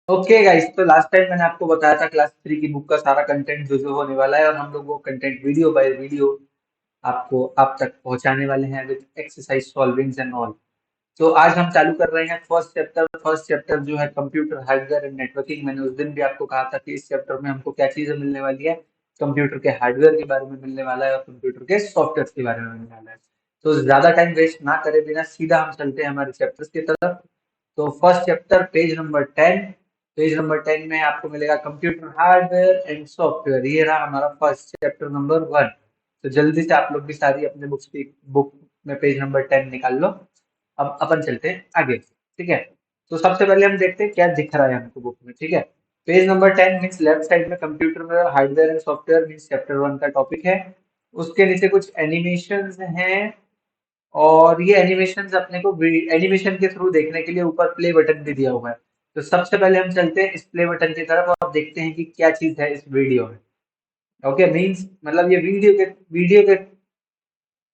Okay guys, तो last time मैंने आपको बताया था क्लास 3 की बुक का सारा कंटेंट जो जो होने वाला है, और हम लोग वो कंटेंट वीडियो बाय वीडियो आपको आप तक पहुंचाने वाले हैं विद एक्सरसाइज सॉल्विंग्स एंड ऑल। तो आज हम चालू कर रहे हैं फर्स्ट चैप्टर। फर्स्ट चैप्टर जो है कंप्यूटर हार्डवेयर एंड नेटवर्किंग। मैंने उस दिन भी आपको कहा था कि इस चैप्टर में हमको क्या चीजें मिलने वाली है। कंप्यूटर के हार्डवेयर के बारे में मिलने वाला है और कंप्यूटर के सॉफ्टवेयर के बारे में मिलने वाला है। तो ज्यादा टाइम वेस्ट ना करे बिना सीधा हम चलते हैं हमारे चैप्टर्स की तरफ। तो first chapter page number 10। Page number 10 में आपको मिलेगा कंप्यूटर हार्डवेयर एंड सॉफ्टवेयर। ये रहा हमारा फर्स्ट चैप्टर नंबर 1। तो जल्दी से आप लोग भी सारी अपने बुक में पेज नंबर 10 निकाल लो। अब अपन चलते हैं आगे, ठीक है। तो सबसे पहले हम देखते हैं क्या दिख रहा है हमको बुक में, ठीक है। Page number 10 means left side में कंप्यूटर में hardware and software means chapter 1 का टॉपिक है। उसके नीचे कुछ एनिमेशंस हैं, और ये एनिमेशंस अपने को एनिमेशन के थ्रू देखने के लिए ऊपर प्ले बटन भी दिया हुआ है। तो सबसे पहले हम चलते हैं इस प्ले बटन की तरफ और देखते हैं कि क्या चीज है इस वीडियो में। ओके, मीन्स मतलब ये वीडियो के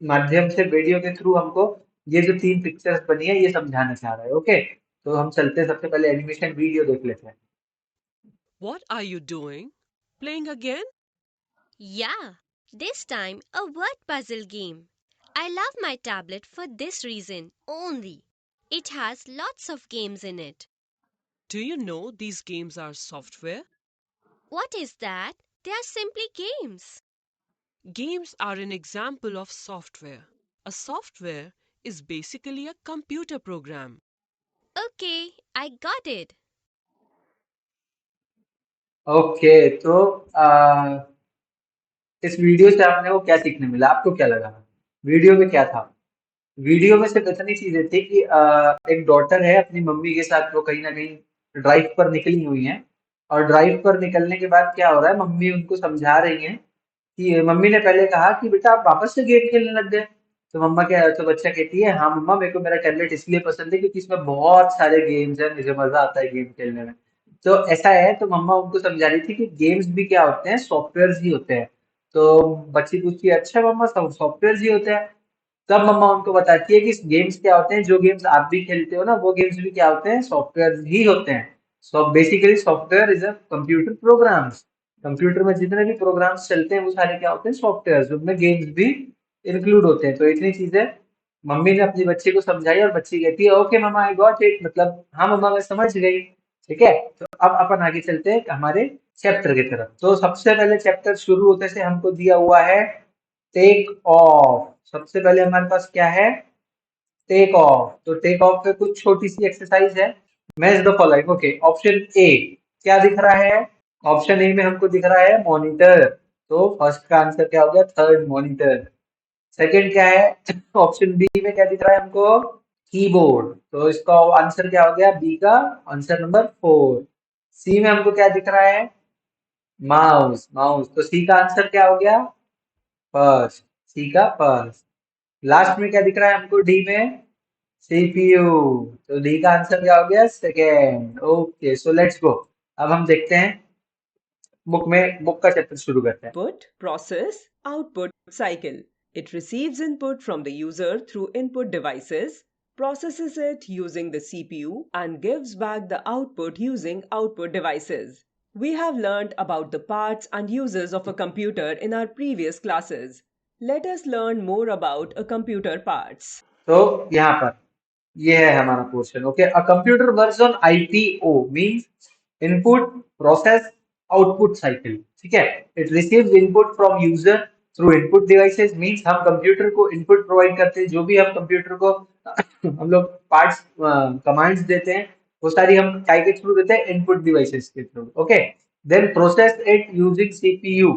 माध्यम से, वीडियो के थ्रू हमको ये जो 3 पिक्चर्स बनी है ये समझाना चाह रहा है। ओके, तो हम चलते हैं, सबसे पहले एनिमेशन वीडियो देख लेते हैं। What are you doing? Playing again? Yeah, this time a word puzzle game. I love my tablet for this reason only. It has lots of games in it. Do you know these games are software? What is that? They are simply games. Games are an example of software. A software is basically a computer program. Okay, I got it. Okay, तो इस video से आपने को क्या सीखने मिला, आपको क्या लगा वीडियो में क्या था। वीडियो में सिर्फ इतनी चीजें थी कि एक डॉटर है अपनी मम्मी के साथ, वो कहीं ना कहीं ड्राइव पर निकली हुई हैं। और ड्राइव पर निकलने के बाद क्या हो रहा है, मम्मी उनको समझा रही हैं कि मम्मी ने पहले कहा कि बेटा आप वापस से गेम खेलने लग गए। तो बच्चा कहती है हाँ मम्मा, मेरे को मेरा टैबलेट इसलिए पसंद है क्योंकि इसमें बहुत सारे गेम्स हैं, मुझे मजा आता है गेम खेलने में। तो ऐसा है, तो मम्मा उनको समझा रही थी कि गेम्स भी क्या होते हैं, सॉफ्टवेयर ही होते हैं। तो बच्ची पूछती है अच्छा मम्मा, सब सॉफ्टवेयर ही होते हैं। तब मम्मा उनको बताती है कि गेम्स क्या होते हैं, जो गेम्स आप भी खेलते हो ना, वो गेम्स भी क्या होते हैं, सॉफ्टवेयर ही होते हैं। So basically software is a computer programs. Computer में जितने भी प्रोग्राम्स चलते हैं वो सारे क्या होते हैं, सॉफ्टवेयर, उनमें गेम्स भी इंक्लूड होते हैं। तो इतनी चीजें मम्मी ने अपनी बच्ची को समझाई, और बच्ची कहती है okay mamma I got it, मतलब हाँ मम्मा मैं समझ गई। ठीक है, तो अब अपन आगे चलते हैं हमारे चैप्टर की तरफ। तो सबसे पहले चैप्टर शुरू होते से हमको दिया हुआ है टेक ऑफ। सबसे पहले हमारे पास क्या है, टेक ऑफ। तो टेक ऑफ पे कुछ छोटी सी एक्सरसाइज है। Match the following. Okay, option A क्या दिख रहा है। ऑप्शन ए में हमको दिख रहा है मॉनिटर। तो फर्स्ट का आंसर क्या हो गया, थर्ड मॉनिटर। सेकंड क्या है, ऑप्शन बी में क्या दिख रहा है हमको, कीबोर्ड। तो इसका आंसर क्या हो गया, बी का आंसर नंबर 4। सी में हमको क्या दिख रहा है, माउस। माउस, तो सी का आंसर क्या हो गया, फर्स्ट। सी का फर्स्ट। लास्ट में क्या दिख रहा है हमको, डी में, सीपीयू। तो डी का आंसर क्या हो गया, second. Okay, so let's go. अब हम देखते हैं बुक का चैप्टर शुरू करते हैं। Input, process, output cycle. It receives input from the user through input devices, processes it using the CPU, and gives back the output using output devices. We have learned about the parts and uses of a computer in our previous classes. Let us learn more about a computer parts. तो यहाँ पर ये है हमारा portion. Okay, a computer works on IPO means input process output cycle. ठीक है, it receives input from user through input devices means हम computer को इनपुट प्रोवाइड करते हैं। जो भी हम कंप्यूटर को हम लोग पार्ट्स कमांड्स देते हैं, वो सारी हम काय के थ्रू देते हैं, इनपुट डिवाइसेस के through. Okay, then process it using CPU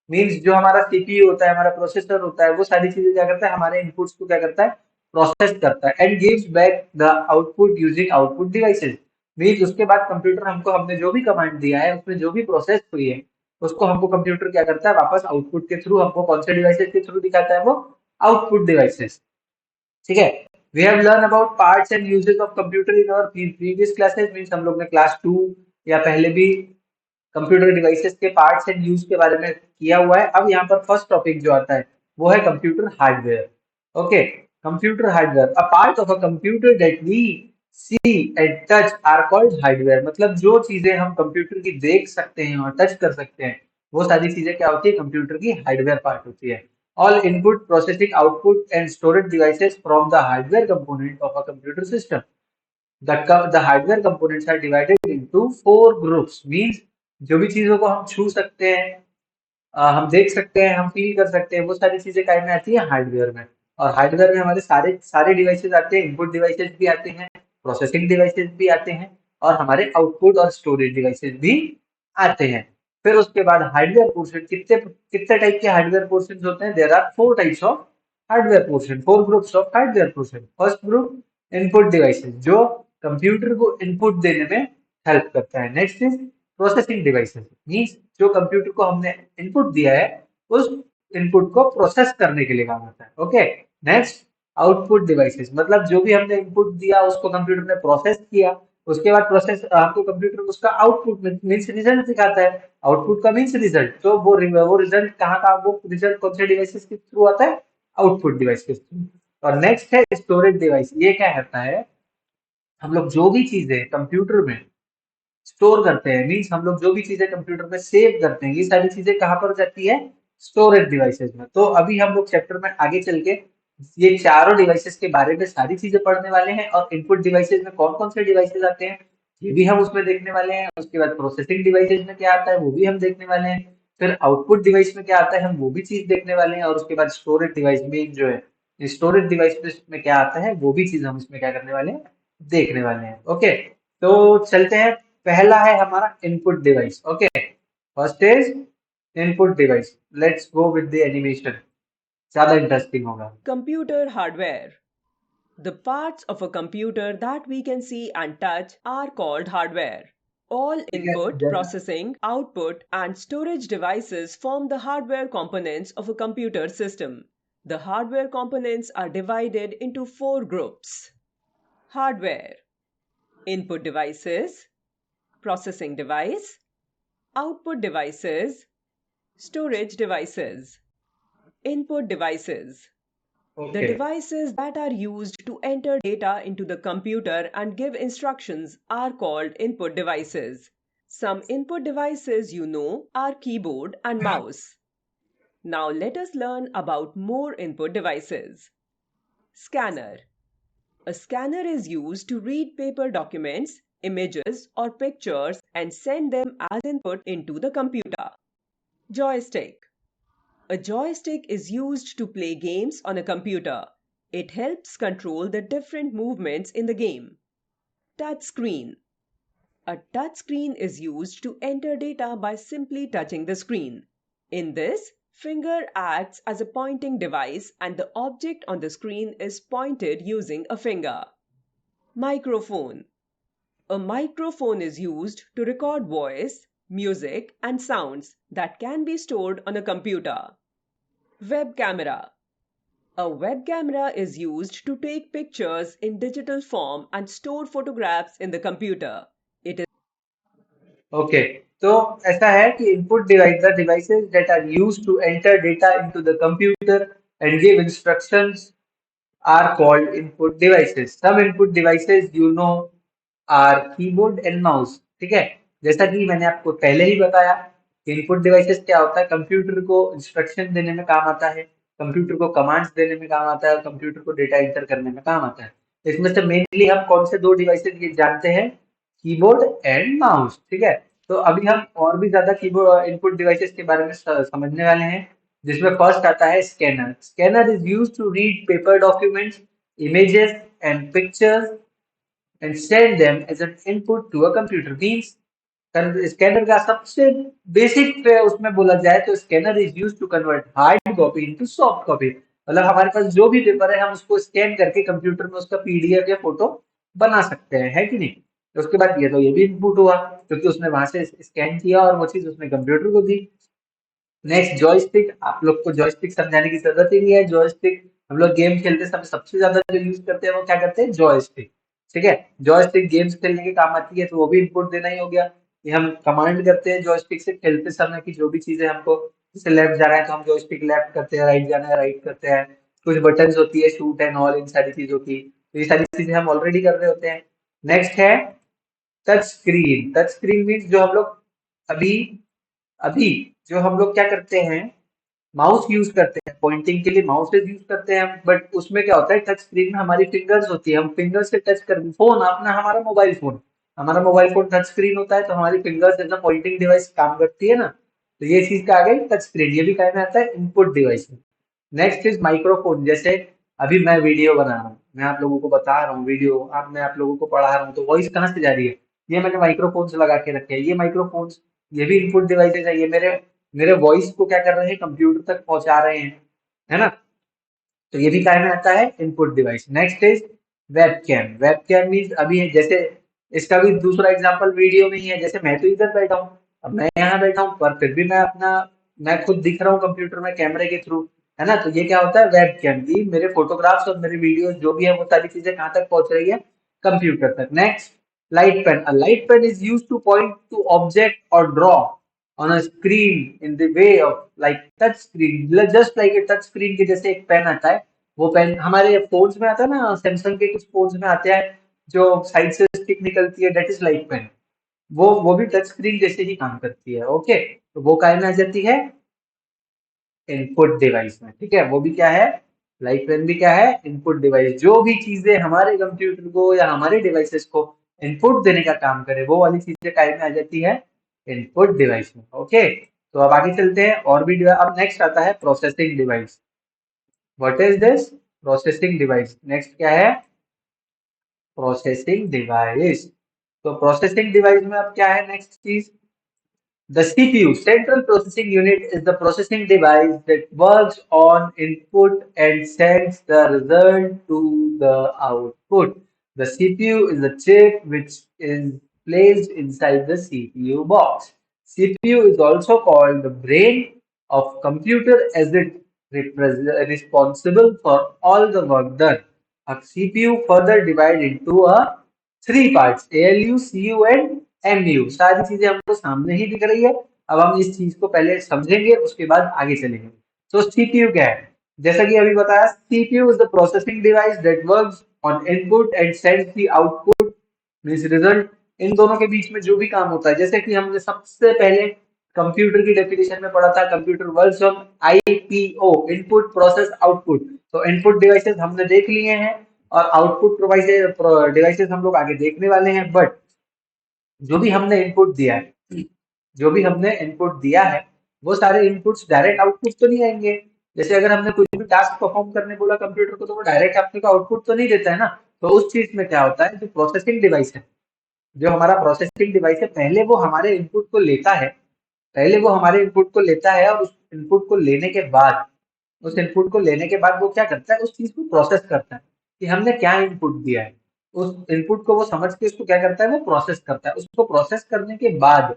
means जो हमारा सीपीयू होता है, हमारा प्रोसेसर होता है, वो सारी चीजें क्या करता है, हमारे इनपुट्स को क्या करता है, प्रोसेस करता है। And gives back the output using output devices means उसके बाद कंप्यूटर हमको, हमने जो भी कमांड दिया है उसमें जो भी प्रोसेस हुई है, उसको हमको कंप्यूटर क्या करता है, वापस आउटपुट के थ्रू हमको कौन से डिवाइसेस के थ्रू दिखाता है, वो आउटपुट डिवाइसेस। ठीक है, we have learn about parts and uses of computer in our previous classes means हम लोग ने क्लास 2 या पहले भी कंप्यूटर डिवाइसेस के पार्ट्स एंड यूज के बारे में किया हुआ है। अब यहाँ पर फर्स्ट टॉपिक जो आता है वो है computer hardware. Okay, computer hardware, a part of a computer that we C and touch are called hardware. मतलब जो चीजें हम कंप्यूटर की देख सकते हैं और टच कर सकते हैं वो सारी चीजें क्या होती है, कंप्यूटर की हार्डवेयर पार्ट होती है। All input processing output and storage devices from the hardware component of a computer system. The hardware components are divided into four groups. Means जो भी चीजों को हम छू सकते हैं, हम देख सकते हैं, हम फील कर सकते हैं, वो सारी चीजें काय में आती है, हार्डवेयर में। और हार्डवेयर में हमारे सारे सारे डिवाइसेस आते हैं, इनपुट डिवाइसेस भी आते हैं, प्रोसेसिंग डिवाइसेस भी आते हैं, और हमारे आउटपुट और स्टोरेज डिवाइसेस भी आते हैं। फिर उसके बाद हार्डवेयर पोर्शन, कितने कितने टाइप के हार्डवेयर पोर्शन होते हैं? There are four types of hardware portion, four groups of hardware portion. First group input devices, जो कंप्यूटर को इनपुट देने में हेल्प करता है। Next is processing devices, means जो कंप्यूटर को हमने इनपुट दिया है उस इनपुट को प्रोसेस करने के लिए काम आता है। ओके। नेक्स्ट आउटपुट डिवाइसेस, मतलब जो भी हमने इनपुट दिया उसको कंप्यूटर ने प्रोसेस किया, उसके बाद प्रोसेस आपको कंप्यूटर उसका आउटपुट मीन्स रिजल्ट दिखाता है। आउटपुट का मीन्स रिजल्ट, तो वो रिजल्ट कहाँ का, वो रिजल्ट कौन से डिवाइसेस के थ्रू आता है? आउटपुट डिवाइस के थ्रू। और नेक्स्ट है स्टोरेज डिवाइस। ये क्या करता है, हम लोग जो भी चीजें कंप्यूटर में स्टोर करते हैं, मीन्स हम लोग जो भी चीजें कंप्यूटर में सेव करते हैं, ये सारी चीजें कहाँ पर जाती है? स्टोरेज डिवाइसेस में। तो अभी हम लोग चैप्टर में आगे चल के ये चारों डिवाइसेस के बारे में सारी चीजें पढ़ने वाले हैं, और इनपुट डिवाइसेस में कौन कौन से डिवाइसेस आते हैं ये भी हम उसमें देखने वाले हैं। उसके बाद प्रोसेसिंग डिवाइसेस में क्या आता है वो भी हम देखने वाले हैं। फिर आउटपुट डिवाइस में क्या आता है हम वो भी चीज देखने वाले हैं। और उसके बाद स्टोरेज डिवाइस में जो है, स्टोरेज डिवाइस में क्या आता है वो भी चीज हम इसमें क्या करने वाले हैं, देखने वाले हैं। ओके, तो चलते हैं। पहला है हमारा input device. Okay, first is input device. Let's go with the animation, ज्यादा इंटरेस्टिंग होगा। Computer hardware. The parts of a computer that we can see and touch are called hardware. All ठीक है, input, जैसा processing, output, and storage devices form the hardware components of a computer system. The hardware components are divided into four groups. Hardware: input devices, processing device, output devices, storage devices. Input devices: the okay devices that are used to enter data into the computer and give instructions are called input devices. Some input devices you know are keyboard and mouse. Now let us learn about more input devices. Scanner. A scanner is used to read paper documents, images, or pictures and send them as input into the computer. Joystick. A joystick is used to play games on a computer. It helps control the different movements in the game. Touch screen. A touch screen is used to enter data by simply touching the screen. In this, finger acts as a pointing device and the object on the screen is pointed using a finger. Microphone. A microphone is used to record voice, music, and sounds that can be stored on a computer. Web camera. A web camera is used to take pictures in digital form and store photographs in the computer. It is okay, तो ऐसा है कि input device, the devices that are used to enter data into the computer and give instructions are called input devices. Some input devices you know are keyboard and mouse. ठीक है, जैसा कि मैंने आपको पहले ही बताया कि इनपुट डिवाइसेस क्या होता है, कंप्यूटर को इंस्ट्रक्शन देने में काम आता है, कंप्यूटर को कमांड्स देने में काम आता है, और कंप्यूटर को डेटा एंटर करने में काम आता है। इसमें से मेनली हम कौन से दो डिवाइसेस ये जानते हैं, कीबोर्ड एंड माउस। ठीक है, तो अभी हम और भी ज्यादा कीबोर्ड इनपुट डिवाइसेस के बारे में समझने वाले हैं, जिसमें फर्स्ट आता है scanner. Scanner is used to read paper documents, images and pictures and send them as an input to a computer. Means scanner का सबसे बेसिक उसमें बोला जाए तो scanner is used to convert hard copy into soft copy. मतलब हमारे पास जो भी पेपर है हम उसको स्कैन करके कंप्यूटर में उसका पीडीएफ या फोटो बना सकते हैं, है कि नहीं? तो उसके बाद ये भी इनपुट हुआ क्योंकि उसने वहां से स्कैन किया और वो चीज उसने कंप्यूटर को दी। नेक्स्ट जॉयस्टिक, आप लोग को जॉयस्टिक समझाने की जरूरत ही नहीं है। जॉयस्टिक हम लोग गेम खेलते समय सबसे ज्यादा जो यूज करते हैं वो क्या करते हैं, जॉयस्टिक। ठीक है, जॉयस्टिक गेम्स खेलने के काम आती है, तो वो भी इनपुट देना ही हो गया कि हम कमांड करते हैं जॉयस्टिक से खेलते समय की जो भी चीजें हमको, जैसे लेफ्ट जा रहा है तो हम जॉयस्टिक लेफ्ट करते हैं, राइट जाना है राइट करते हैं, कुछ बटन होती है शूट एंड ऑल इन सारी चीजों की, तो ये सारी चीजें हम ऑलरेडी कर रहे होते हैं। नेक्स्ट है touch screen. Touch screen means जो हम लोग अभी अभी जो हम लोग क्या करते हैं, माउस यूज करते हैं, पॉइंटिंग के लिए माउस यूज करते हैं, बट उसमें क्या होता है, टच स्क्रीन में हमारी फिंगर्स होती है, हम फिंगर से टच कर, फोन अपना, हमारा मोबाइल फोन टच स्क्रीन होता है, तो हमारी fingers as a pointing device काम करती है ना, तो ये चीज का आ गई टच स्क्रीन, ये भी काम में आता है इनपुट डिवाइस में। Next is microphone. जैसे अभी मैं वीडियो बना रहा हूँ, मैं आप लोगों को बता रहा हूँ वीडियो, अब मैं आप लोगों को पढ़ा रहा हूँ, तो वॉइस कहाँ से जा रही है, ये मैंने माइक्रोफोन्स लगा के रखे हैं, ये माइक्रोफोन्स, ये भी इनपुट डिवाइसेज है, ये मेरे मेरे वॉइस को क्या कर रहे हैं, कंप्यूटर तक पहुंचा रहे हैं, है ना, तो ये भी काय में आता है input device. Next is webcam. Webcam means अभी जैसे इसका भी दूसरा एग्जांपल वीडियो में ही है, जैसे मैं तो इधर बैठा हूँ, अब मैं यहाँ बैठा हूँ, पर फिर भी मैं खुद दिख रहा हूँ कंप्यूटर में कैमरे के थ्रू, है ना, तो ये क्या होता है, वेबकैम की मेरे फोटोग्राफ्स और मेरे वीडियोस जो भी है वो सारी चीजें कहाँ तक पहुंच रही है, कंप्यूटर तक। Next, light pen. A light pen is use two point two object और draw on a screen in the way of like touch screen, just like a touch screen के जैसे एक पेन आता है, वो पेन हमारे phones में आता है ना, सैमसंग के कुछ फोन्स में आते हैं जो साइड से स्टिक निकलती है, दैट इज लाइक पेन, वो भी टच स्क्रीन जैसे ही काम करती है। ओके, तो वो काय में आ जाती है, इनपुट डिवाइस में। ठीक है, वो भी क्या है, लाइक पेन भी क्या है, इनपुट डिवाइस। जो भी चीजें हमारे कंप्यूटर को या हमारे डिवाइसेस को इनपुट देने का काम करे, वो वाली चीजें काय में आ जाती है, इनपुट डिवाइस में। ओके, तो अब आगे चलते हैं और भी अब नेक्स्ट आता है processing device. What is this, processing device. Next क्या है, प्रोसेसिंग डिवाइस। तो प्रोसेसिंग डिवाइस में अब क्या है, नेक्स्ट चीज, the CPU, Central Processing Unit, is the processing device that works on input and sends the result to the output. The CPU is a chip which is placed inside the CPU box. CPU is also called the brain of computer as it responsible for all the work done. A CPU further divided into a three parts, ALU, CU and MU। सारी चीजें हमको सामने ही दिख रही है, अब हम इस चीज को पहले समझेंगे, उसके बाद आगे चलेंगे। तो सीपीयू क्या है, जैसा कि अभी बताया, CPU is the processing device that works on input and sends the output means result. इन दोनों के बीच में जो भी काम होता है, जैसे कि हमने सबसे पहले कंप्यूटर की डेफिनेशन में पढ़ा था, computer works on IPO, input process output. तो इनपुट डिवाइसेस हमने देख लिए हैं और आउटपुट डिवाइसेस हम लोग आगे देखने वाले हैं, बट जो भी हमने इनपुट दिया है, जो भी हमने इनपुट दिया है, वो सारे इनपुट्स डायरेक्ट आउटपुट तो नहीं आएंगे। जैसे अगर हमने कुछ भी टास्क परफॉर्म करने बोला कंप्यूटर को, तो वो डायरेक्ट अपने को आउटपुट तो नहीं देता है ना। तो उस चीज में क्या होता है, जो प्रोसेसिंग डिवाइस है, जो हमारा प्रोसेसिंग डिवाइस है, पहले वो हमारे इनपुट को लेता है, पहले वो हमारे इनपुट को लेता है, और उस इनपुट को लेने के बाद, उस इनपुट को लेने के बाद वो क्या करता है, उस चीज को प्रोसेस करता है कि हमने क्या इनपुट दिया है। उस इनपुट को वो समझ के उसको क्या करता है, वो प्रोसेस करता है। उसको प्रोसेस करने के बाद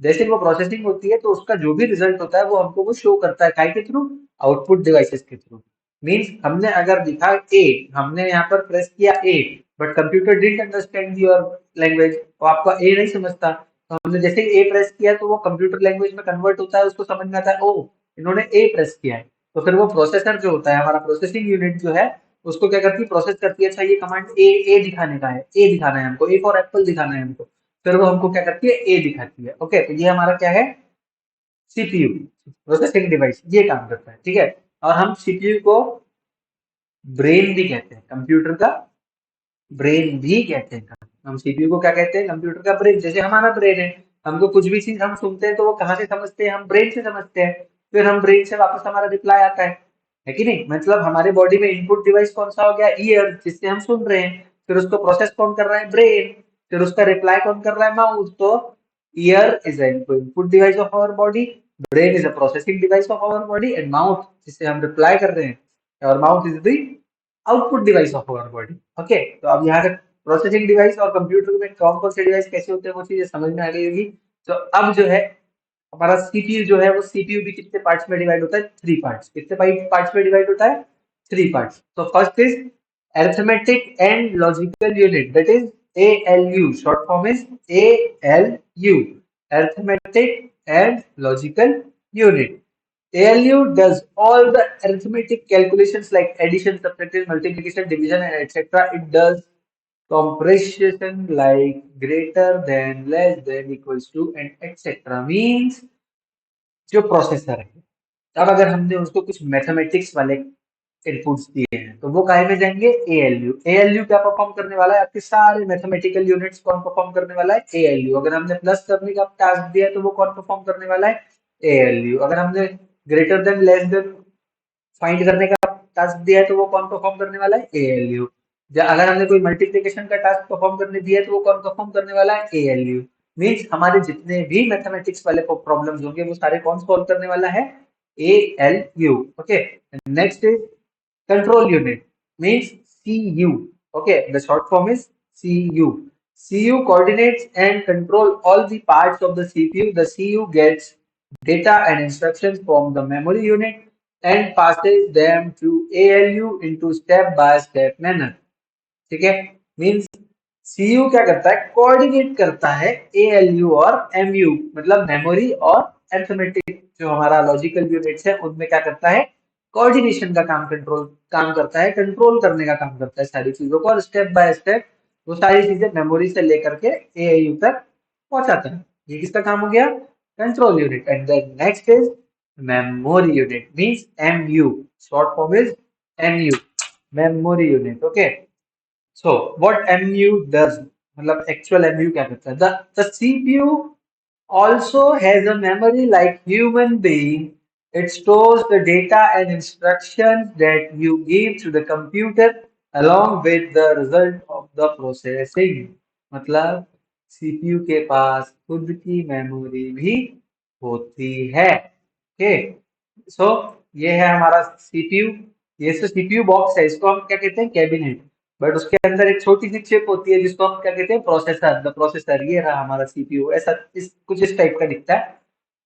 जैसे वो प्रोसेसिंग होती है, तो उसका जो भी रिजल्ट होता है वो हमको वो शो करता है, काय के थ्रू, आउटपुट डिवाइसेस के थ्रू। मीन्स हमने अगर लिखा ए, हमने यहाँ पर प्रेस किया A, but computer didn't understand your language, वो आपका ए नहीं समझता, तो हमने जैसे ही ए प्रेस किया तो वो कंप्यूटर लैंग्वेज में कन्वर्ट होता है, उसको समझ में आता है ओ इन्होंने ए प्रेस किया है। तो फिर वो प्रोसेसर जो होता है, हमारा प्रोसेसिंग यूनिट जो है, उसको क्या करती है, प्रोसेस करती है, अच्छा ये कमांड ए दिखाने का है, ए दिखाना है हमको, ए फॉर एप्पल दिखाना है हमको, फिर वो हमको क्या करती है, ए दिखाती है। ओके, तो ये हमारा क्या है, सीपीयू, प्रोसेसिंग डिवाइस, ये काम करता है। ठीक है, और हम सीपीयू को ब्रेन भी कहते हैं, कंप्यूटर का ब्रेन भी कहते हैं। हम सीपीयू को क्या कहते हैं, कंप्यूटर का ब्रेन। जैसे हमारा ब्रेन है, हमको कुछ भी चीज हम सुनते हैं तो वो कहाँ से समझते हैं, हम ब्रेन से समझते हैं, फिर हम ब्रेन से वापस हमारा रिप्लाई आता है कि नहीं। मतलब हमारे बॉडी में इनपुट डिवाइस कौन सा हो गया, ईयर, जिससे हम सुन रहे हैं, फिर उसको प्रोसेस कौन कर रहा है, ब्रेन, फिर उसका रिप्लाई कौन कर रहा है, माउथ। तो year is input device of our body, brain is a processing device of our body, and mouth, जिससे हम रिप्लाई कर रहे हैं, और mouth is the output device of our body. Okay, तो अब यहाँ तक प्रोसेसिंग डिवाइस और कंप्यूटर में कौन कौन से डिवाइस कैसे होते हैं, वो चीजें समझ में आ गई होगी। तो अब जो है हमारा सीपीयू जो है, वो सीपीयू भी कितने पार्ट्स में डिवाइड होता है, थ्री पार्ट्स। कितने पार्ट्स में डिवाइड होता है, थ्री पार्ट्स। तो first is arithmetic and logical unit, that is ALU, short form is ALU, arithmetic and logical unit. ALU does all the arithmetic calculations like addition, subtraction, multiplication, division, and etc. It does compression like greater than, less than, equals to and etc. means जो processor है, अब अगर हमने उसको कुछ mathematics वाले inputs दिए हैं तो वो काहे में जाएंगे, एएलयू। एएलयू क्या परफॉर्म करने वाला है, आपके सारे मैथमेटिकल यूनिट्स कौन परफॉर्म करने वाला है, एएलयू। अगर हमने प्लस करने का टास्क दिया है तो वो कौन परफॉर्म करने वाला है, एएलयू। अगर हमने greater than less than find करने का टास्क दिया है तो वो कौन परफॉर्म करने वाला है, एएलयू। अगर हमने कोई मल्टीप्लिकेशन का टास्क परफॉर्म करने दिया है तो वो कौन परफॉर्म करने वाला है, एएलयू। मीन्स हमारे जितने भी मैथमेटिक्स वाले प्रॉब्लम्स होंगे वो सारे कौन सॉल्व करने वाला है, ALU. Okay, next is control unit means CU. Okay, the short form is CU. CU coordinates and control all the parts of the CPU. The CU gets data and instructions from the memory unit and passes them to ALU into step by step manner. ठीक है, means CU क्या करता है, coordinate करता है ALU और MU, मतलब memory और अरिथमेटिक जो हमारा लॉजिकल यूनिट्स है उनमें क्या करता है, कोऑर्डिनेशन का काम करता है, कंट्रोल करने का काम करता है सारी चीजों को, और स्टेप बाय स्टेप वो सारी चीजें मेमोरी से लेकर के एएलयू तक पहुंचाता है। ये किसका काम हो गया, control unit. And then next is memory unit means MU, short form is MU, memory unit. Okay, so what MU does, मतलब actual MU क्या करता है, the CPU also has a memory like human being. It stores the data and instructions that you give to the computer along with the result of the processing. मतलब CPU के पास खुद की memory भी होती है। ओके, सो ये है हमारा सीपीयू। ये तो सीपीयू बॉक्स है, इसको हम क्या कहते हैं, कैबिनेट। बट उसके अंदर एक छोटी सी चिप होती है जिसको हम क्या कहते हैं, प्रोसेसर। द प्रोसेसर, ये रहा हमारा सीपीयू। ऐसा कुछ इस टाइप का दिखता है।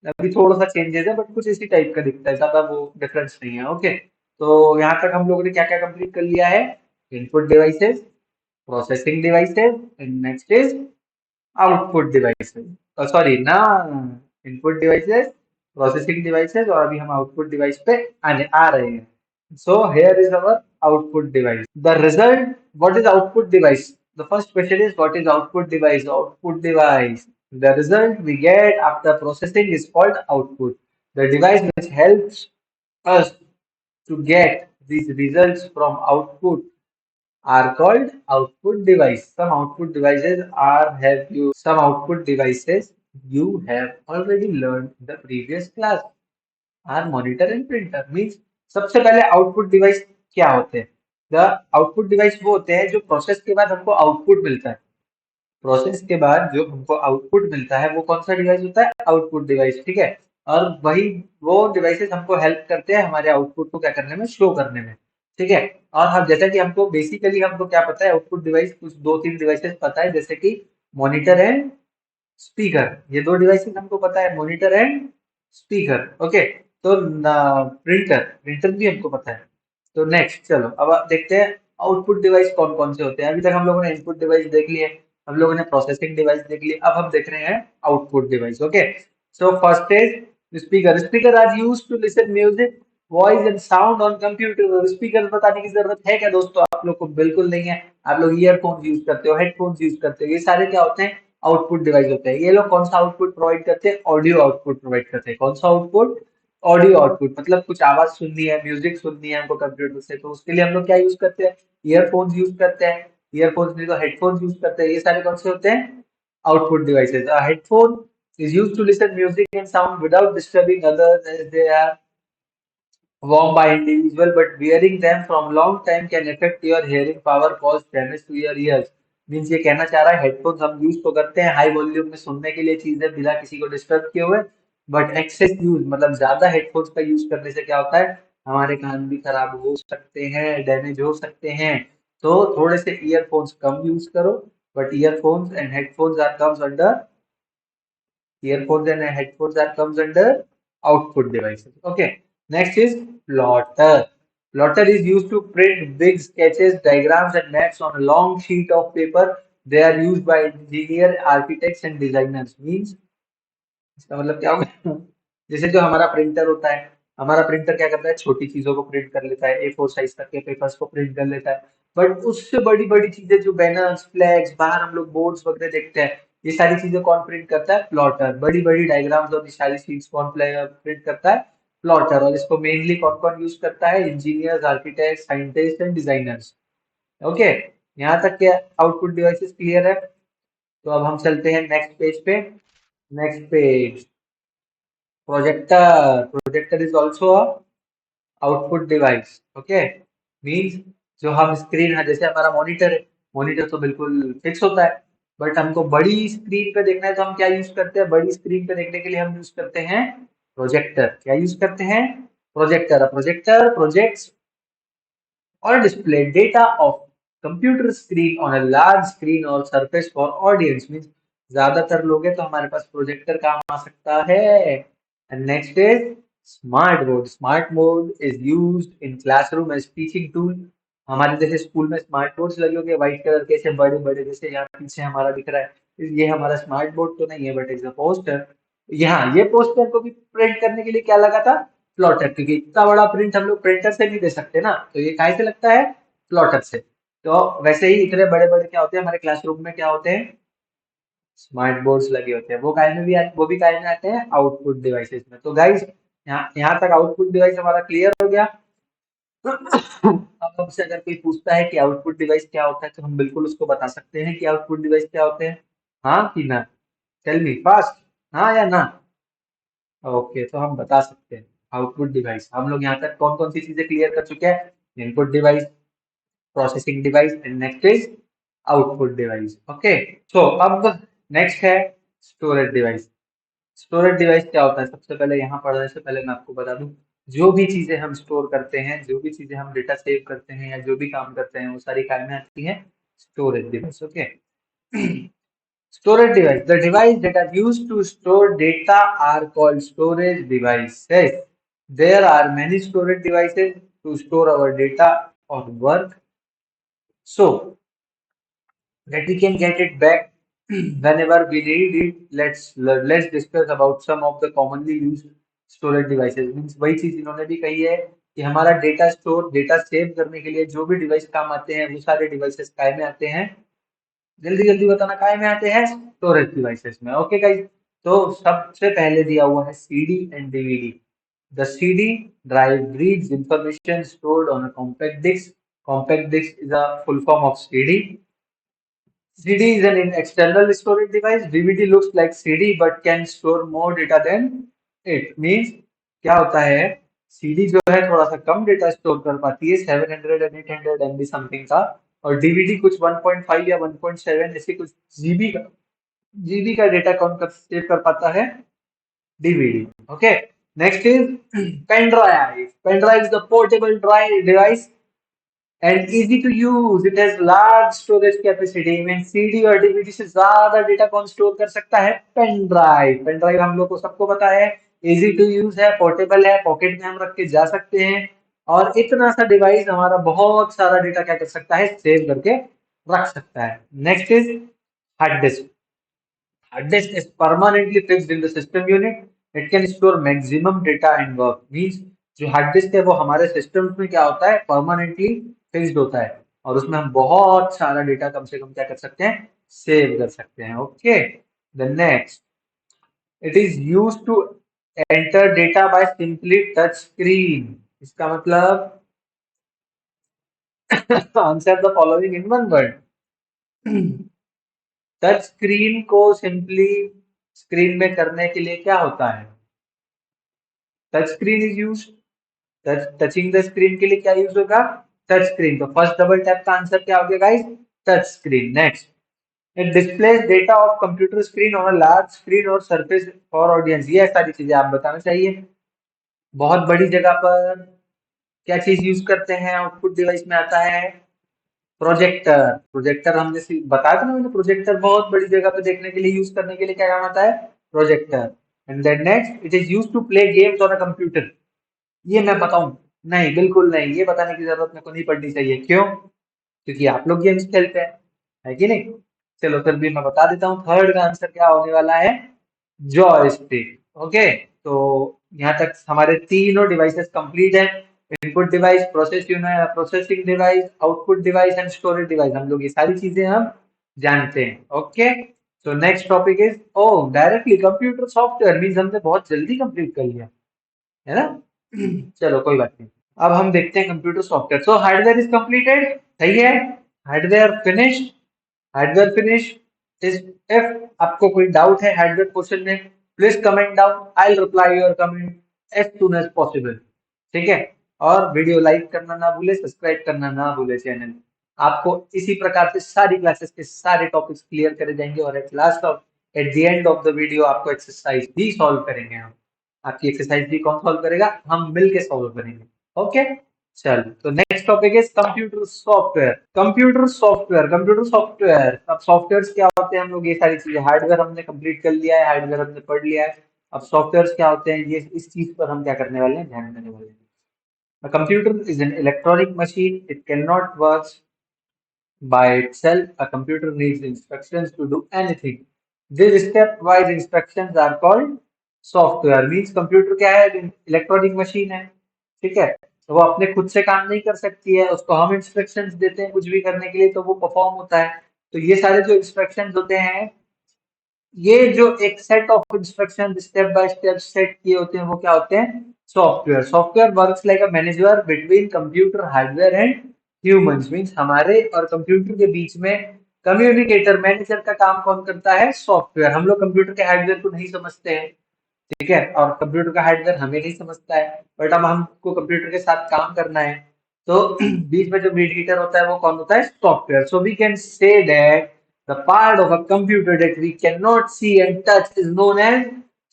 अभी थोड़ा सा चेंजेस है बट कुछ इसी टाइप का दिखता है, ज्यादा वो डिफरेंस नहीं है। ओके, तो यहाँ तक हम लोगों ने क्या क्या कंप्लीट कर लिया है, input devices, processing devices, and next is output devices, sorry ना, इनपुट डिवाइसेस, प्रोसेसिंग डिवाइसेस, और अभी हम आउटपुट डिवाइस पे आने आ रहे हैं। So here is our output device. The result, what is output device? The first question is what is output device? Output device. The result we get after processing is called output. The device which helps us to get these results from output are called output device. Some output devices you have already learned in the previous class. Are monitor and printer. Means सबसे पहले output device क्या होते हैं, the output device वो होते हैं जो process के बाद हमको आउटपुट मिलता है। प्रोसेस के बाद जो हमको आउटपुट मिलता है वो कौन सा डिवाइस होता है, आउटपुट डिवाइस। ठीक है, और वही वो डिवाइसेस हमको हेल्प करते हैं हमारे आउटपुट को क्या करने में, शो करने में। ठीक है, और हम जैसा कि हमको बेसिकली हमको क्या पता है, आउटपुट डिवाइस कुछ दो तीन डिवाइसेस पता है, जैसे कि मॉनिटर एंड स्पीकर। ये दो डिवाइसेस हमको पता है, मॉनिटर एंड स्पीकर। ओके, तो प्रिंटर, प्रिंटर भी हमको पता है। तो नेक्स्ट चलो अब देखते हैं आउटपुट डिवाइस कौन कौन से होते हैं। अभी तक हम लोगों ने इनपुट डिवाइस देख लिए, हम लोगों ने प्रोसेसिंग डिवाइस देख लिए, अब हम देख रहे हैं output device. Okay, so first is speaker. Speaker are used to listen music, voice and sound on computer. Speaker बताने की जरूरत है क्या दोस्तों, आप लोग को बिल्कुल नहीं है। आप लोग ईयरफोन यूज करते हो, हेडफोन्स यूज करते हो, ये सारे क्या होते हैं, आउटपुट डिवाइस होते हैं। ये लोग कौन सा आउटपुट प्रोवाइड करते हैं, ऑडियो आउटपुट प्रोवाइड करते हैं। कौन सा आउटपुट, ऑडियो आउटपुट। मतलब कुछ आवाज सुननी है, म्यूजिक सुननी है हमको कंप्यूटर से, तो उसके लिए हम लोग क्या यूज करते हैं, ईयरफोन्स यूज करते हैं। ईयरफोन्स नहीं तो हेडफोन्स यूज करते हैं। ये सारे कौन से होते हैं, output devices. Headphone is used to listen music and sound without disturbing others, as they are worn by individual, but wearing them from long time can affect your hearing power, cause damage to your ears. Means ये कहना चाह रहा है headphones हम use तो करते हैं high volume में सुनने के लिए चीजें बिना किसी को डिस्टर्ब किए हुए, बट एक्सेस यूज मतलब ज्यादा हेडफोन्स का यूज करने से क्या होता है, हमारे कान भी खराब हो सकते हैं, डैमेज हो सकते हैं। तो थोड़े से ईयरफोन्स कम यूज करो, but earphones and headphones are comes under earphones and headphones are comes under output devices. Okay, next is plotter. Plotter is used to print big sketches, diagrams and maps on a long sheet of paper. They are used by engineer, architects and designers. Means इसका मतलब क्या होगा, जैसे जो हमारा printer होता है, हमारा प्रिंटर क्या करता है, छोटी चीजों को प्रिंट कर लेता है, A4 साइज तक के पेपर्स को प्रिंट कर लेता है। बट उससे बड़ी बड़ी चीजें जो बैनर्स, फ्लैग्स, बाहर हम लोग बोर्ड्स वगैरह देखते हैं, ये सारी चीजें कौन प्रिंट करता है? प्लॉटर। बड़ी बड़ी डायग्राम्स और ये सारी शीट्स कौन प्रिंट करता है? प्लॉटर। और इसको मेनली कौन कौन यूज करता है? Engineers, architect, scientist and designers. Okay, यहाँ तक के आउटपुट डिवाइसेस क्लियर है। तो अब हम चलते हैं नेक्स्ट पेज पे। Next page, projector. Projector is also a output device. Okay, means जो हम स्क्रीन है, जैसे हमारा मॉनिटर है, मॉनिटर तो बिल्कुल फिक्स होता है, बट हमको बड़ी स्क्रीन पे देखना है तो हम क्या यूज करते हैं? बड़ी स्क्रीन पे देखने के लिए हम यूज करते हैं प्रोजेक्टर। क्या यूज करते हैं? Projector. Projector projects or display data of computer screen on a large screen or surface for audience। Means ज्यादातर लोग हैं तो हमारे पास प्रोजेक्टर काम आ सकता है। And next is smart board. Smart board is used in classroom as teaching tool. हमारे जैसे स्कूल में स्मार्ट बोर्ड्स लगे होंगे व्हाइट कलर के, ऐसे बड़े बड़े, जैसे यहाँ पीछे हमारा दिख रहा है, ये हमारा स्मार्ट बोर्ड तो नहीं है बट इज अ पोस्टर। यहाँ ये पोस्टर को भी प्रिंट करने के लिए क्या लगा था? प्लॉटर। क्योंकि इतना बड़ा प्रिंट हम लोग प्रिंटर से नहीं दे सकते ना, तो ये काहे से लगता है? प्लॉटर से। तो वैसे ही इतने बड़े बड़े क्या होते हैं हमारे क्लासरूम में? क्या होते हैं? स्मार्ट बोर्ड्स लगे होते हैं। वो काय में भी वो भी काय में आते हैं? आउटपुट डिवाइसेस में। तो गाइस, यहाँ तक आउटपुट डिवाइस हमारा क्लियर हो गया। अब हमसे अगर कोई पूछता है कि आउटपुट डिवाइस क्या होता है, तो हम बिल्कुल उसको बता सकते हैं कि आउटपुट डिवाइस क्या होते हैं। हाँ कि ना? टेल मी फास्ट, हाँ या ना? ओके, तो हम बता सकते हैं आउटपुट डिवाइस। हम लोग यहाँ तक कौन कौन सी चीजें क्लियर कर चुके हैं? Input device, processing device and next is output device. Okay, so अब नेक्स्ट है स्टोरेज डिवाइस। स्टोरेज डिवाइस क्या होता है? सबसे पहले यहाँ पढ़ने से पहले मैं आपको बता दूं, जो भी चीजें हम स्टोर करते हैं, जो भी चीजें हम डेटा सेव करते हैं या जो भी काम करते हैं, वो सारी काम में आती है storage device. Okay, storage device. The device that are used to store data are called storage devices. There are many storage devices to store our data or work, so that we can get it back whenever we need it. Let's discuss about some of the commonly used storage devices. Means वही चीज इन्होंने भी कही है कि हमारा data save करने के लिए जो भी डिवाइस काम आते हैं, वो सारे डिवाइसेस काय में आते हैं? जल्दी जल्दी बताना, काय में आते हैं? स्टोरेज डिवाइसेस में। ओके गाइस, तो सबसे पहले दिया हुआ है CD and DVD. The CD drive reads information stored on a compact disc. Compact disc is a full form of CD. CD is an external storage device. DVD looks like CD but can store more data than it. Means क्या होता है? CD जो है थोड़ा सा कम data store कर पाती है, 700 and 800 MB समथिंग का, और DVD कुछ 1.5 या 1.7 ऐसे कुछ जीबी का डेटा कौन कर सेव कर पाता है? DVD। Okay, next is pen drive. Pen drive is the portable drive device and easy to use. It has large storage capacity। में CD और DVD से ज्यादा डेटा कौन स्टोर कर सकता है? Pen drive. पेन ड्राइव हम लोग को सबको पता है, इजी टू यूज है, पोर्टेबल है, पॉकेट में हम रख के जा सकते हैं, और इतना सा डिवाइस हमारा बहुत सारा डेटा क्या कर सकता है? सेव करके रख सकता है। Next is hard disk. Hard disk is permanently fixed in the system unit. It can store maximum data and work। Means जो हार्ड डिस्क है वो हमारे सिस्टम में क्या होता है? परमानेंटली फिक्स्ड होता है, और उसमें हम बहुत सारा डेटा कम से कम क्या कर सकते हैं? सेव कर सकते हैं। Okay, the next, it is use to enter data by simply touch screen. इसका मतलब answer the following in one word. Touch screen को सिंपली स्क्रीन में करने के लिए क्या होता है? Touch screen is use, touching the screen के लिए क्या यूज होगा? Touch screen. तो फर्स्ट डबल टैप का आंसर क्या हो गया guys? Touch screen. Next, it displace data of computer screen on a large screen और सरफेस फॉर ऑडियंस। ये सारी चीजें आप बताना चाहिए। बहुत बड़ी जगह पर क्या चीज यूज करते हैं? आउटपुट डिवाइस में आता है प्रोजेक्टर। प्रोजेक्टर हम जैसे बताया था ना मैंने, प्रोजेक्टर बहुत बड़ी जगह पे देखने के लिए यूज करने के लिए क्या काम आता है? Projector. And then next, it is use to play games on a computer. ये मैं बताऊं? नहीं, बिल्कुल नहीं, ये बताने की जरूरत मेरे को नहीं पड़नी चाहिए। क्यों? क्योंकि आप लोग गेम्स खेलते हैं, है कि नहीं? चलो फिर भी मैं बता देता हूँ, थर्ड का आंसर क्या होने वाला है? जॉयस्टिक। ओके, तो यहाँ तक हमारे तीनों डिवाइसेस कंप्लीट है। Input device, processing device, output device and storage device, हम लोग ये सारी चीजें हम जानते हैं। Okay, so next topic is directly computer software, means हमने बहुत जल्दी कंप्लीट कर लिया है ना। चलो कोई बात नहीं, अब हम देखते हैं computer software. So hardware is completed, सही है, hardware finished, hardware finish is. If आपको कोई डाउट है हार्डवेयर पोर्शन में, please comment down, I will reply your comment as soon as possible, ठीक है। और वीडियो लाइक करना ना भूले, सब्सक्राइब करना ना भूले चैनल। आपको इसी प्रकार से सारी क्लासेस के सारे टॉपिक्स क्लियर करे जाएंगे और at the end of the video आपको एक्सरसाइज भी सॉल्व करेंगे हम। आपकी एक्सरसाइज भी कौन सॉल्व करेगा, हम मिलके सॉल्व करेंगे। ओके, चलो तो next topic is computer software. अब सॉफ्टवेयर क्या होते हैं, हम लोग ये सारी चीजें, हार्डवेयर हमने कंप्लीट कर लिया है, हार्डवेयर हमने पढ़ लिया है। अब सॉफ्टवेयर क्या होते हैं, ये इस चीज पर हम क्या करने वाले हैं, ध्यान देने वाले हैं। A computer is an electronic machine. It cannot work by itself. A computer needs instructions to do anything. These stepwise instructions are called software. Means computer क्या है, इलेक्ट्रॉनिक मशीन है, ठीक है। तो वो अपने खुद से काम नहीं कर सकती है, उसको हम इंस्ट्रक्शंस देते हैं कुछ भी करने के लिए तो वो परफॉर्म होता है। तो ये सारे जो इंस्ट्रक्शंस होते हैं, ये जो एक set of instruction step by step set किए होते हैं, वो क्या होते हैं, software. Software works like a manager between computer hardware and humans. Means हमारे और कंप्यूटर के बीच में कम्युनिकेटर, मैनेजर का काम कौन करता है, सॉफ्टवेयर। हम लोग कंप्यूटर के हार्डवेयर को नहीं समझते हैं, ठीक है, और कंप्यूटर का हार्डवेयर हमें नहीं समझता है, बट अब हमको कंप्यूटर के साथ काम करना है, तो बीच में जो मीडिएटर होता है वो कौन होता है, software. So we can say that the part of a computer that we can not see and touch is known as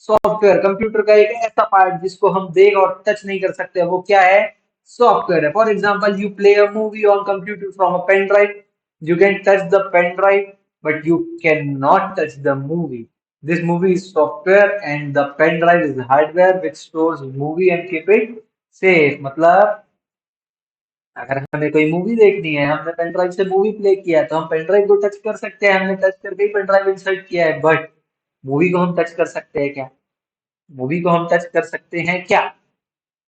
software. Computer का एक ऐसा पार्ट जिसको हम देख और टच नहीं कर सकते, वो क्या है, सॉफ्टवेयर है। For example, you play a movie on computer from a pen drive, you can touch the pen drive but you cannot touch the movie. This movie is software and the pen drive is hardware which stores movie and keep it safe. मतलब अगर हमें कोई movie देखनी है, हमने pen drive से movie play किया है, तो हम पेन ड्राइव को टच कर सकते हैं, हमने टच करके ही पेन ड्राइव इंसर्ट किया है, बट मूवी को हम टच कर सकते हैं क्या, मूवी को हम टच कर सकते हैं क्या,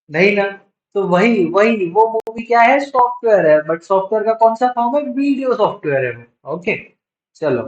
नहीं ना। तो वही वही वो मूवी क्या है, सॉफ्टवेयर है, बट सॉफ्टवेयर का कौन सा फॉर्म है, वीडियो सॉफ्टवेयर है वो। ओके, चलो,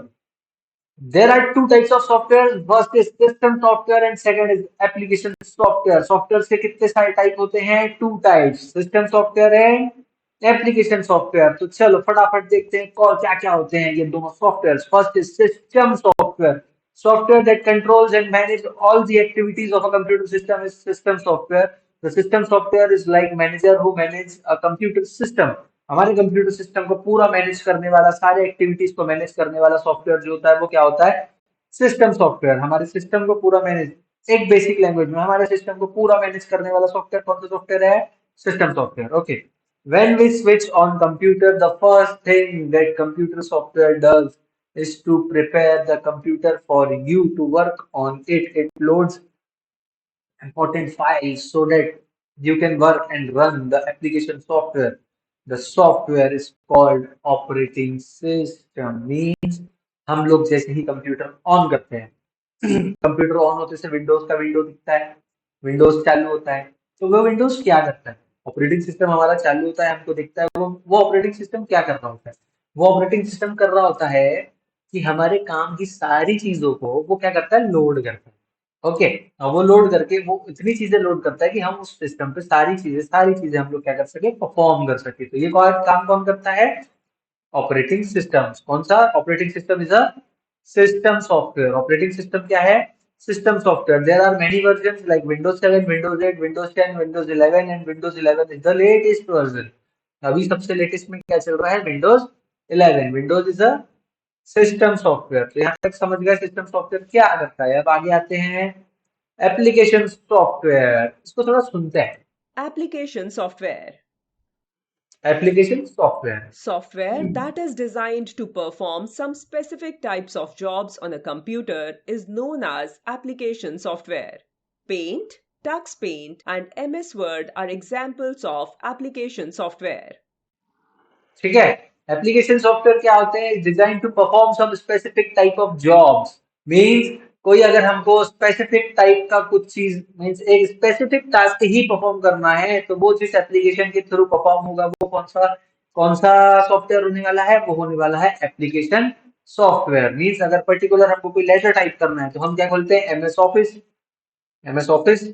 there are two types of software. First is system software and second is application software. Software के कितने सारे टाइप होते हैं, two types, system software and application software। तो चलो फटाफट देखते हैं कौन क्या क्या होते हैं ये दोनों software. First is system software, software that controls and manages all the activities of a computer system is system software. The system software is like manager who manage a computer system. हमारे computer system को पूरा manage करने वाला, सारे activities को manage करने वाला software जो होता है वो क्या होता है, सिस्टम सॉफ्टवेयर। हमारे सिस्टम को पूरा मैनेज, एक बेसिक लैंग्वेज में हमारे सिस्टम को पूरा मैनेज करने वाला सॉफ्टवेयर कौन सा सॉफ्टवेयर है, system software. Okay, when we switch on computer, the first thing that computer software does is to prepare the computer for you to work on it. It loads important files so that you can work and run the application software. The software is called operating system. Means हम लोग जैसे ही computer on करते हैं, computer on होते से Windows का window दिखता है, विंडोज चालू होता है, तो वो विंडोज क्या करता है, ऑपरेटिंग सिस्टम हमारा चालू होता है, हमको दिखता है, वो ऑपरेटिंग सिस्टम क्या कर रहा होता है, वो ऑपरेटिंग सिस्टम कर रहा होता है कि हमारे काम की सारी चीजों को वो क्या करता है, लोड करता है। ओके, अब वो लोड करके वो इतनी चीजें लोड करता है कि हम उस सिस्टम पे सारी चीजें हम लोग क्या कर सके, परफॉर्म कर सके। तो ये काम कौन करता है, ऑपरेटिंग सिस्टम। कौन सा, operating system is a system software. Operating system क्या है, system software. There are many versions like Windows 7, Windows 8, Windows 10, Windows 11 and Windows 11 is the latest version. अभी सबसे लेटेस्ट में क्या चल रहा है, Windows 11। Windows is a system software. तो यहाँ तक समझ गए सिस्टम सॉफ्टवेयर क्या करता है। अब आगे आते हैं एप्लीकेशन सॉफ्टवेयर, इसको थोड़ा सुनते हैं। Application software. Application software, Software that is designed to perform some specific types of jobs on a computer is known as application software. Paint, Tux Paint, and MS Word are examples of application software. ठीक है। Application software क्या होते हैं, designed to perform some specific type of jobs. Means कोई अगर हमको specific type का कुछ चीज मीन्स एक स्पेसिफिक टास्क ही परफॉर्म करना है, तो वो जिस एप्लीकेशन के थ्रू परफॉर्म होगा वो कौन सा सॉफ्टवेयर होने वाला है, वो होने वाला है एप्लीकेशन सॉफ्टवेयर। मीन्स अगर पर्टिकुलर हमको कोई लेटर टाइप करना है तो हम क्या खोलते हैं, MS office, MS office,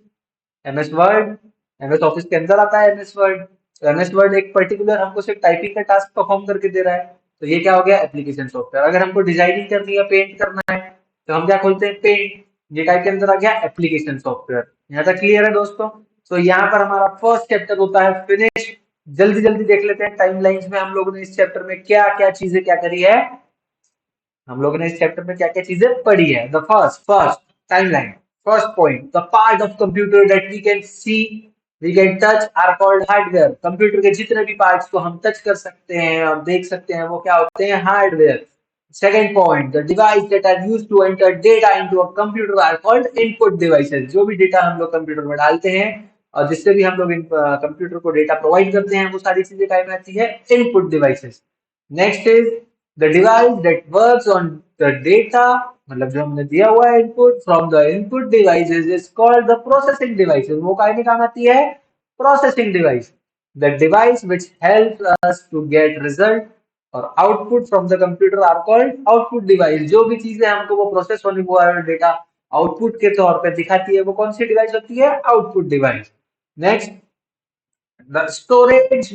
MS word, MS office के अंदर आता है एमएस वर्ड। तो एमएस वर्ड एक पर्टिकुलर हमको सिर्फ टाइपिंग का टास्क परफॉर्म करके दे रहा है, तो ये क्या हो गया, एप्लीकेशन सॉफ्टवेयर। अगर हमको डिजाइनिंग करनी है, पेंट करना है, तो हम क्या खोलते हैं, पेंट, ये टाइप के अंदर आ गया एप्लीकेशन सॉफ्टवेयर। यहाँ तक क्लियर है दोस्तों? तो यहाँ पर हमारा फर्स्ट चैप्टर होता है फिनिश। जल्दी जल्दी देख लेते हैं टाइमलाइंस में हम लोगों ने इस चैप्टर में क्या क्या चीजें क्या करी है। हम लोगों ने इस चैप्टर में क्या क्या चीजें पढ़ी है। The first timeline, first point, the part of computer that we can see, we can touch are called hardware. Computer के जितने भी पार्ट्स को हम टच कर सकते हैं और देख सकते हैं वो क्या होते हैं, hardware. Second point, the device that are used to enter data into a computer are called input devices. जो भी डेटा हम लोग कंप्यूटर में डालते हैं और जिससे भी हम लोग कंप्यूटर को डेटा प्रोवाइड करते हैं, वो सारी चीजें टाइम आती है input devices. Next is the device that works on the data, मतलब जो हमने दिया हुआ है input from the input devices is called the processing devices. वो काहे में काम आती है, processing device. The device which help us to get result और output from the computer are called output device. जो भी चीजें हमको वो प्रोसेस होने हुआ डेटा आउटपुट के तौर पे दिखाती है, वो कौन सी डिवाइस होती है, output device. Next, the storage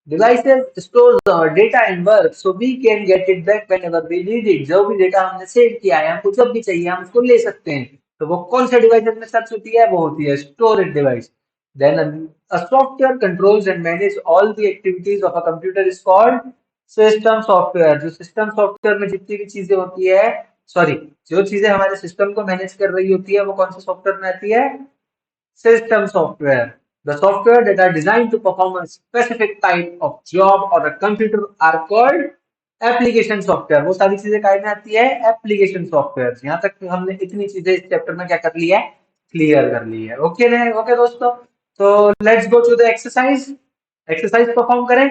devices stores our data and work so we can get it back whenever we need it। जो भी डेटा हमने सेव किया है, हमको जब भी चाहिए हम उसको ले सकते हैं। तो वो कौन से डिवाइसेस में सर्च होती है, वो होती है storage device. Then a software controls and manage all the activities of a computer is called system software। जो सिस्टम सॉफ्टवेयर में जितनी भी चीजें होती है, सॉरी, जो चीजें हमारे सिस्टम को मैनेज कर रही होती है, वो कौन से सॉफ्टवेयर में आती है, system software। The software that are designed to perform a specific type of job on a computer are called application software। वो सारी चीजें काय में आती है, एप्लीकेशन सॉफ्टवेयर। यहाँ तक हमने इतनी चीजें इस चैप्टर में क्या कर ली है, क्लियर कर ली है। ओके ने, ओके दोस्तों, तो let's go to the exercise. Exercise perform करें,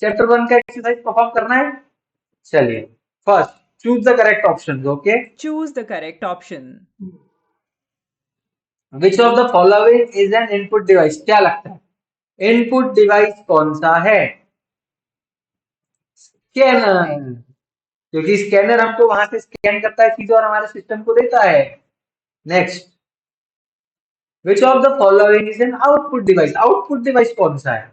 चैप्टर 1 का एक्सरसाइज परफॉर्म करना है। चलिए, first choose the correct option. Okay, Choose the correct option. Which of the following is an input device. क्या लगता है, इनपुट डिवाइस कौन सा है, स्कैनर, क्योंकि स्कैनर हमको वहां से स्कैन करता है चीजें और हमारे सिस्टम को देता है। Next, which of the following is an output device. Output device कौन सा है,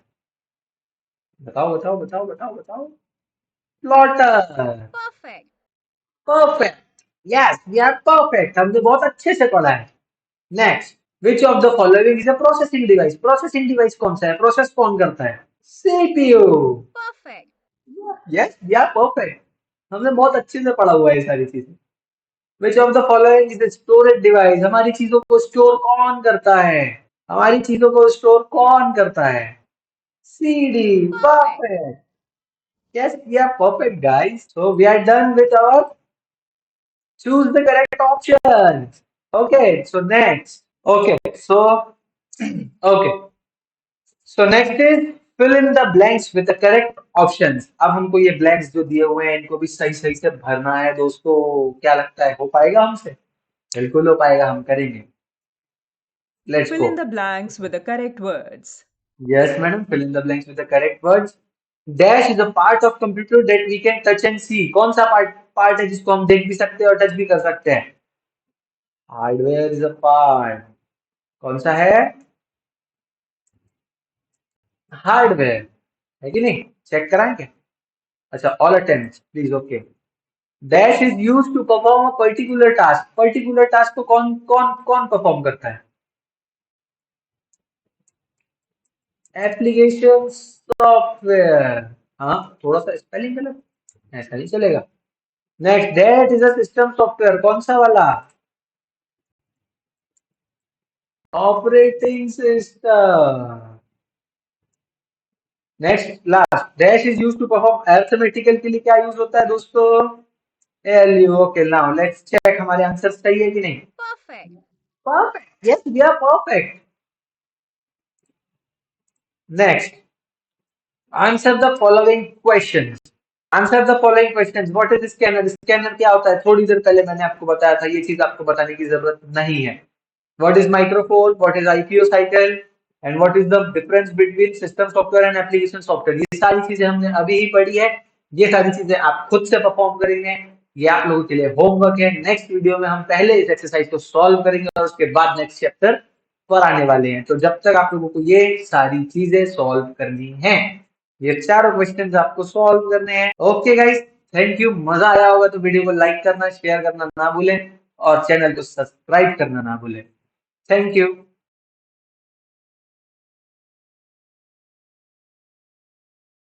बताओ बताओ बताओ बताओ बताओ। Plotter. Perfect. Perfect, yes we are perfect, हमने बहुत अच्छे से पढ़ा है। Next, which of the following is a processing device. Processing device कौन सा है, प्रोसेस कौन करता है, CPU. Perfect. Yes we are perfect, हमने बहुत अच्छे से पढ़ा हुआ है ये सारी चीजें। विच of the following is storage device. हमारी चीजों को स्टोर कौन करता है, हमारी चीजों को स्टोर कौन करता है, CD. Perfect. Perfect, yes we are perfect guys, so we are done with our choose the correct option। Okay, so next, okay, so okay, so next is fill in the blanks with the correct options। अब हमको ये blanks जो दिए हुए हैं इनको भी सही सही से भरना है दोस्तों। क्या लगता है, हो पाएगा हमसे? बिल्कुल हो पाएगा, हम करेंगे। Let's Fill go. in the blanks with the correct words. Yes madam, fill in the blanks with the correct words। Dash is a part of computer that we can touch and see. कौन सा part है जिसको हम देख भी सकते हैं और टच भी कर सकते हैं, हार्डवेयर इज अ पार्ट। कौन सा है, हार्डवेयर, है कि नहीं, चेक कराएंगे। अच्छा, all attempts please, okay. Dash is used to perform a particular task. Particular task को कौन कौन कौन परफॉर्म करता है, एप्लीकेशन सॉफ्टवेयर। हाँ, थोड़ा सा स्पेलिंग गलत, ऐसा नहीं चलेगा। Next, that is a system software. कौन सा वाला, operating system. Next, last, dash is used to perform arithmetical के लिए क्या यूज होता है दोस्तों, ALU. Okay, now let's check हमारे आंसर सही है कि नहीं। Perfect. Perfect. Yes, we are perfect. Next, answer the following questions. Answer the following questions. What is scanner? Scanner क्या होता है? थोड़ी देर पहले मैंने आपको बताया था, ये चीज आपको बताने की जरूरत नहीं है। What is microphone? What is IPO cycle? And what is the difference between system software and application software? ये सारी चीजें हमने अभी ही पढ़ी है। ये सारी चीजें आप खुद से परफॉर्म करेंगे, ये आप लोगों के लिए होमवर्क है। नेक्स्ट वीडियो में हम पहले इस एक्सरसाइज को सॉल्व करेंगे और उसके बाद नेक्स्ट चैप्टर पर आने वाले हैं। तो जब तक आप लोगों को ये सारी चीजें सॉल्व करनी है, ये चारों क्वेश्चंस आपको सॉल्व करने हैं। Okay guys, thank you. मजा आया होगा तो वीडियो को लाइक करना, शेयर करना ना भूलें और चैनल को सब्सक्राइब करना ना भूलें। Thank you.